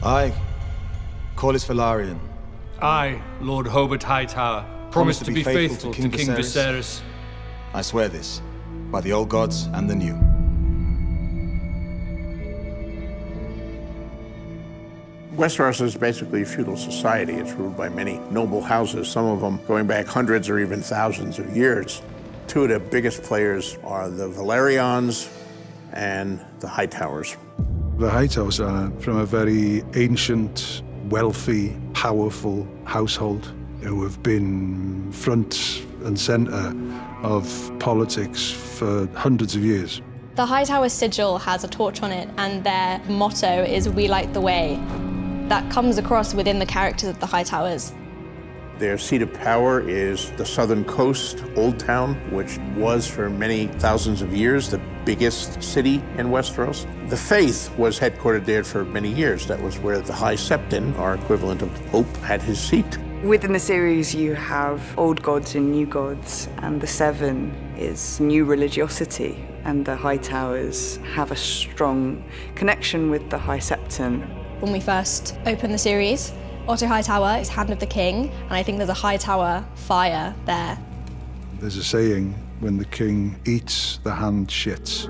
I, Corlys Velaryon, I, Lord Hobart Hightower, promise to be faithful to King Viserys. I swear this, by the old gods and the new. Westeros is basically a feudal society. It's ruled by many noble houses, some of them going back hundreds or even thousands of years. Two of the biggest players are the Velaryons and the Hightowers. The Hightowers are from a very ancient, wealthy, powerful household who have been front and center of politics for hundreds of years. The Hightower sigil has a torch on it, and their motto is "We light the way." That comes across within the characters of the Hightowers. Their seat of power is the southern coast, Old Town, which was for many thousands of years the biggest city in Westeros. The Faith was headquartered there for many years. That was where the High Septon, our equivalent of the Pope, had his seat. Within the series, you have old gods and new gods, and the Seven is new religiosity, and the Hightowers have a strong connection with the High Septon. When we first opened the series, Otto Hightower is Hand of the King, and I think there's a Hightower fire there. There's a saying, when the king eats, the hand shits.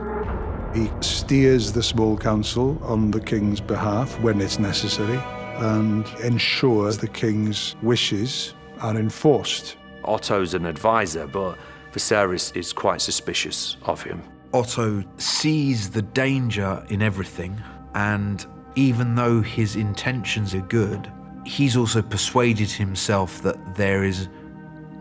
He steers the small council on the king's behalf when it's necessary and ensures the king's wishes are enforced. Otto's an advisor, but Viserys is quite suspicious of him. Otto sees the danger in everything, and even though his intentions are good, he's also persuaded himself that there is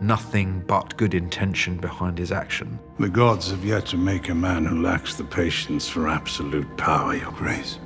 nothing but good intention behind his action. The gods have yet to make a man who lacks the patience for absolute power, Your Grace.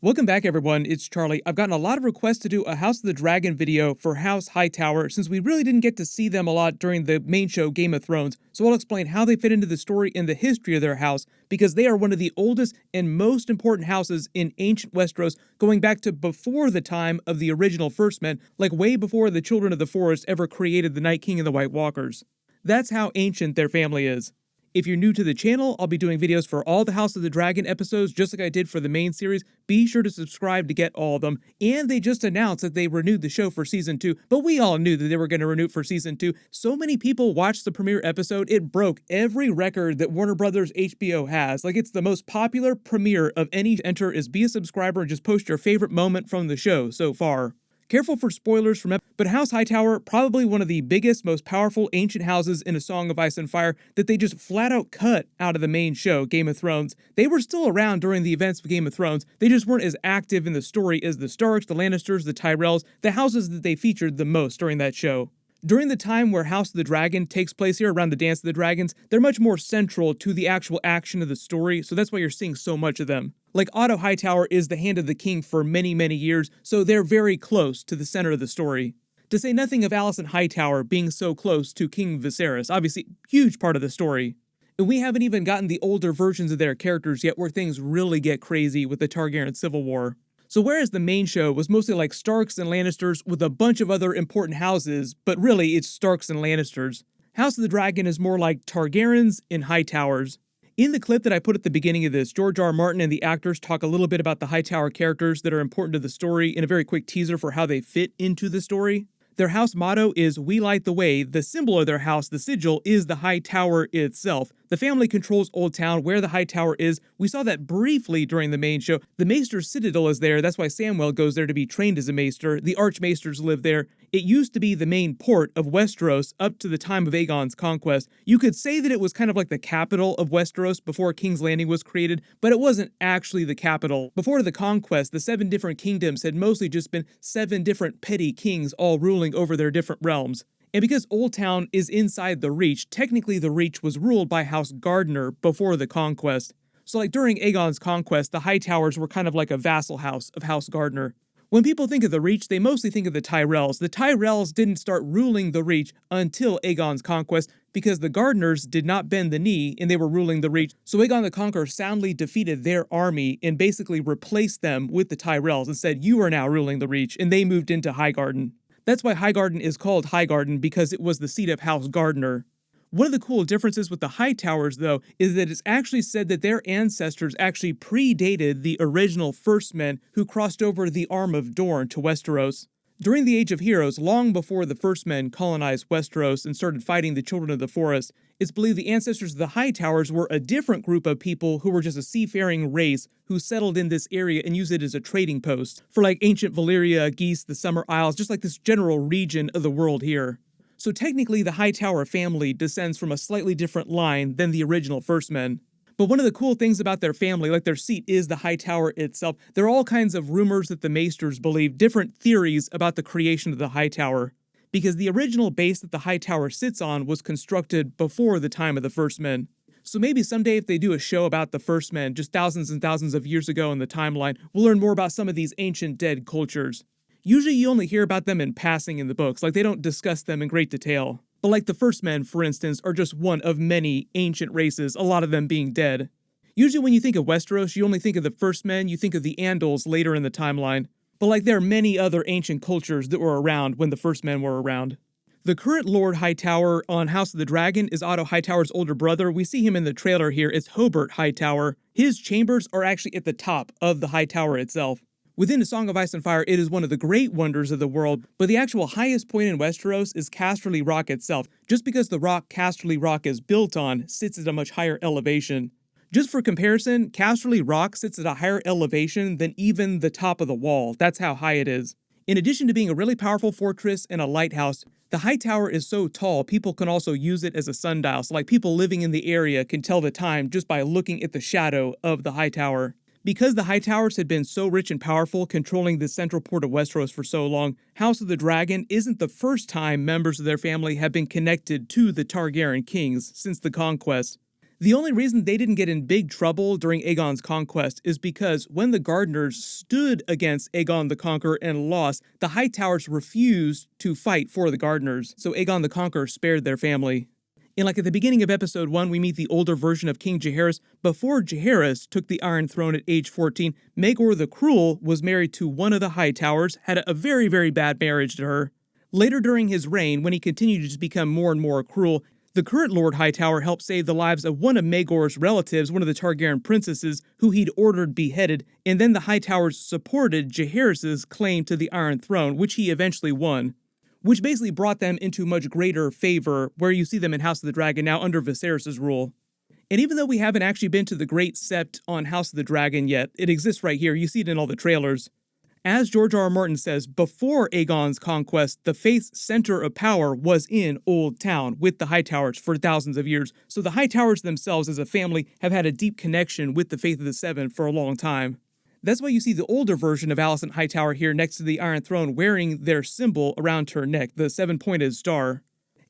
Welcome back, everyone. It's Charlie. I've gotten a lot of requests to do a House of the Dragon video for House Hightower since we really didn't get to see them a lot during the main show Game of Thrones, so I'll explain how they fit into the story and the history of their house, because they are one of the oldest and most important houses in ancient Westeros, going back to before the time of the original First Men, like way before the Children of the Forest ever created the Night King and the White Walkers. That's how ancient their family is. If you're new to the channel, I'll be doing videos for all the House of the Dragon episodes just like I did for the main series. Be sure to subscribe to get all of them. And they just announced that they renewed the show for Season 2, but we all knew that they were going to renew it for Season 2. So many people watched the premiere episode, it broke every record that Warner Brothers HBO has. Like, it's the most popular premiere of any enter is be a subscriber and just post your favorite moment from the show so far. Careful for spoilers from but House Hightower, probably one of the biggest, most powerful ancient houses in A Song of Ice and Fire that they just flat out cut out of the main show, Game of Thrones. They were still around during the events of Game of Thrones, they just weren't as active in the story as the Starks, the Lannisters, the Tyrells, the houses that they featured the most during that show. During the time where House of the Dragon takes place here around the Dance of the Dragons, they're much more central to the actual action of the story, so that's why you're seeing so much of them. Like, Otto Hightower is the Hand of the King for many, many years, so they're very close to the center of the story. To say nothing of Alicent Hightower being so close to King Viserys, obviously huge part of the story. And we haven't even gotten the older versions of their characters yet where things really get crazy with the Targaryen Civil War. So whereas the main show was mostly like Starks and Lannisters with a bunch of other important houses, but really it's Starks and Lannisters, House of the Dragon is more like Targaryens and Hightowers. In the clip that I put at the beginning of this, George R. R. Martin and the actors talk a little bit about the Hightower characters that are important to the story in a very quick teaser for how they fit into the story. Their house motto is "We light the way." The symbol of their house, the sigil, is the High Tower itself. The family controls Old Town, where the High Tower is. We saw that briefly during the main show. The Maester's Citadel is there, that's why Samwell goes there to be trained as a Maester. The Archmaesters live there. It used to be the main port of Westeros up to the time of Aegon's conquest. You could say that it was kind of like the capital of Westeros before King's Landing was created, but it wasn't actually the capital. Before the conquest, the 7 different kingdoms had mostly just been 7 different petty kings all ruling over their different realms. And because Old Town is inside the Reach, technically the Reach was ruled by House Gardener before the conquest. So like during Aegon's conquest, the Hightowers were kind of like a vassal house of House Gardener. When people think of the Reach, they mostly think of the Tyrells. The Tyrells didn't start ruling the Reach until Aegon's conquest because the Gardeners did not bend the knee and they were ruling the Reach. So Aegon the Conqueror soundly defeated their army and basically replaced them with the Tyrells and said, "You are now ruling the Reach," and they moved into Highgarden. That's why Highgarden is called Highgarden, because it was the seat of House Gardener. One of the cool differences with the Hightowers, though, is that it's actually said that their ancestors actually predated the original First Men who crossed over the Arm of Dorne to Westeros. During the Age of Heroes, long before the First Men colonized Westeros and started fighting the Children of the Forest, it's believed the ancestors of the Hightowers were a different group of people who were just a seafaring race who settled in this area and used it as a trading post for like ancient Valyria, Geese, the Summer Isles, just like this general region of the world here. So technically, the Hightower family descends from a slightly different line than the original First Men. But one of the cool things about their family, like their seat, is the Hightower itself. There are all kinds of rumors that the Maesters believe, different theories about the creation of the Hightower. Because the original base that the Hightower sits on was constructed before the time of the First Men. So maybe someday if they do a show about the First Men, just thousands and thousands of years ago in the timeline, we'll learn more about some of these ancient dead cultures. Usually you only hear about them in passing in the books, like they don't discuss them in great detail. But like the First Men, for instance, are just one of many ancient races, a lot of them being dead. Usually when you think of Westeros, you only think of the First Men, you think of the Andals later in the timeline. But like there are many other ancient cultures that were around when the First Men were around. The current Lord Hightower on House of the Dragon is Otto Hightower's older brother. We see him in the trailer here as Hobart Hightower. His chambers are actually at the top of the Hightower itself. Within A Song of Ice and Fire, it is one of the great wonders of the world, but the actual highest point in Westeros is Casterly Rock itself, just because the rock Casterly Rock is built on sits at a much higher elevation. Just for comparison, Casterly Rock sits at a higher elevation than even the top of the wall. That's how high it is. In addition to being a really powerful fortress and a lighthouse, the Hightower is so tall, people can also use it as a sundial, so like people living in the area can tell the time just by looking at the shadow of the Hightower. Because the Hightowers had been so rich and powerful, controlling the central port of Westeros for so long, House of the Dragon isn't the first time members of their family have been connected to the Targaryen kings since the conquest. The only reason they didn't get in big trouble during Aegon's conquest is because when the Gardeners stood against Aegon the Conqueror and lost, the Hightowers refused to fight for the Gardeners, so Aegon the Conqueror spared their family. And like at the beginning of episode 1, we meet the older version of King Jaehaerys. Before Jaehaerys took the Iron Throne at age 14, Maegor the Cruel was married to one of the Hightowers, had a very, very bad marriage to her. Later during his reign, when he continued to just become more and more cruel, the current Lord Hightower helped save the lives of one of Maegor's relatives, one of the Targaryen princesses, who he'd ordered beheaded, and then the Hightowers supported Jaehaerys' claim to the Iron Throne, which he eventually won. Which basically brought them into much greater favor, where you see them in House of the Dragon now under Viserys' rule. And even though we haven't actually been to the Great Sept on House of the Dragon yet, it exists right here, you see it in all the trailers. As George R. R. Martin says, before Aegon's conquest, the faith's center of power was in Old Town with the Hightowers for thousands of years, so the Hightowers themselves as a family have had a deep connection with the Faith of the Seven for a long time. That's why you see the older version of Alicent Hightower here next to the Iron Throne wearing their symbol around her neck, the seven-pointed star.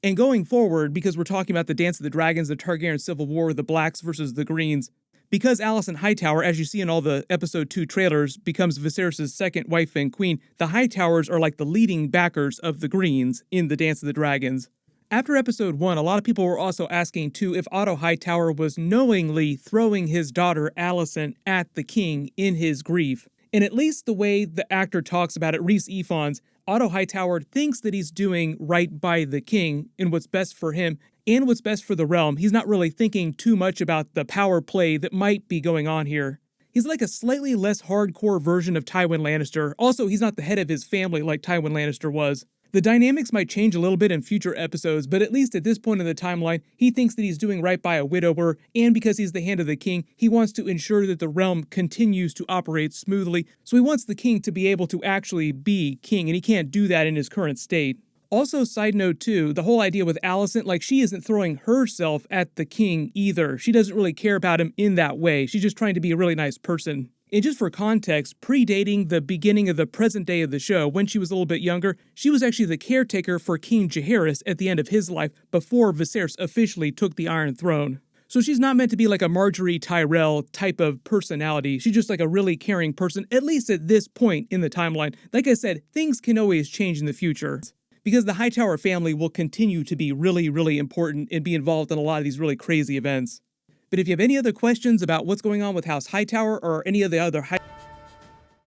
And going forward, because we're talking about the Dance of the Dragons, the Targaryen Civil War, the Blacks versus the Greens, because Alicent Hightower, as you see in all the Episode 2 trailers, becomes Viserys' second wife and queen, the Hightowers are like the leading backers of the Greens in the Dance of the Dragons. After Episode 1, a lot of people were also asking, too, if Otto Hightower was knowingly throwing his daughter Alicent at the king in his grief. And at least the way the actor talks about it, Rhys Ifans, Otto Hightower thinks that he's doing right by the king and what's best for him and what's best for the realm. He's not really thinking too much about the power play that might be going on here. He's like a slightly less hardcore version of Tywin Lannister. Also, he's not the head of his family like Tywin Lannister was. The dynamics might change a little bit in future episodes, but at least at this point in the timeline, he thinks that he's doing right by a widower, and because he's the hand of the king, he wants to ensure that the realm continues to operate smoothly, so he wants the king to be able to actually be king, and he can't do that in his current state. Also, side note too, the whole idea with Alicent, like she isn't throwing herself at the king either. She doesn't really care about him in that way. She's just trying to be a really nice person. And just for context, predating the beginning of the present day of the show, when she was a little bit younger, she was actually the caretaker for King Jaehaerys at the end of his life before Viserys officially took the Iron Throne. So she's not meant to be like a Marjorie Tyrell type of personality. She's just like a really caring person, at least at this point in the timeline. Like I said, things can always change in the future, because the Hightower family will continue to be really, really important and be involved in a lot of these really crazy events. But if you have any other questions about what's going on with House Hightower or any of the other